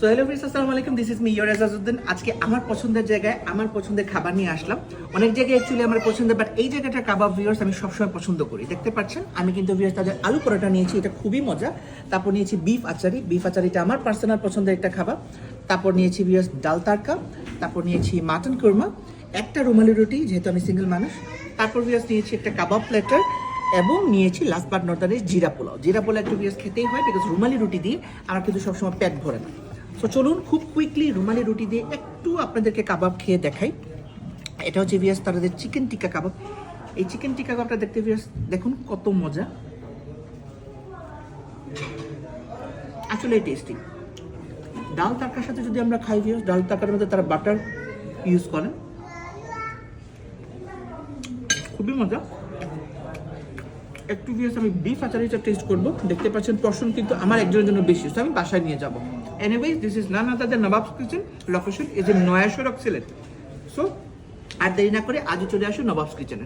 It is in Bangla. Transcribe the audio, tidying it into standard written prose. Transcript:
সো হ্যালো ফ্রেন্ডস, আসসালামু আলাইকুম। This is me your Azazuddin. আজকে আমার পছন্দের জায়গায় আমার পছন্দের খাবার নিয়ে আসলাম। অনেক জায়গায় অ্যাকচুয়ালি আমার পছন্দের, বাট এই জায়গাটার কাবাব ভিউয়ার্স আমি সবসময় পছন্দ করি। দেখতে পাচ্ছেন আমি কিন্তু ভিউয়ার্স তাদের আলু পরোটা নিয়েছি, এটা খুবই মজা। তারপর নিয়েছি বিফ আচারি। বিফ আচারিটা আমার পার্সোনাল পছন্দের একটা খাবার। তারপর নিয়েছি ভিউয়ার্স ডাল তারকা। তারপর নিয়েছি মাটন কুরমা, একটা রুমালি রুটি যেহেতু আমি সিঙ্গেল মানুষ। তারপর ভিউয়ার্স নিয়েছি একটা কাবাব প্লেটার এবং নিয়েছি last but not the list জিরা পোলাও। জিরা পোলাও একটু ভিউয়ার্স খেতেই হয়, বিকজ রুমালি রুটি দিয়ে আমার কিন্তু সবসময় পেট ভরে না। তো চলুন খুব কুইকলি রুমালি রুটি দিয়ে একটু আপনাদেরকে কাবাব খেয়ে দেখাই। এটা হচ্ছে ভিউয়ার্স তাদের চিকেন টিক্কা কাবাব। এই চিকেন টিক্কা কাবাবটা দেখতে ভিউয়ার্স দেখুন কত মজা, আসলে টেস্টি। ডাল তারকার সাথে যদি আমরা খাই ভিউয়ার্স, ডাল তারকার মধ্যে তারা বাটার ইউজ করেন, খুবই মজা। একটু ভিউয়ার্স আমি বিফ আচারিটা টেস্ট করব। দেখতে পাচ্ছেন পর্শন কিন্তু আমার একজনের জন্য বেশি, তো আমি বাসায় নিয়ে যাব। Anyways, this is none other than Nawabs kitchen. Location is in Naya Sarak, Sylhet. So আর দেরি না করে আজই চলে আসুন নবাবস কিচেনে।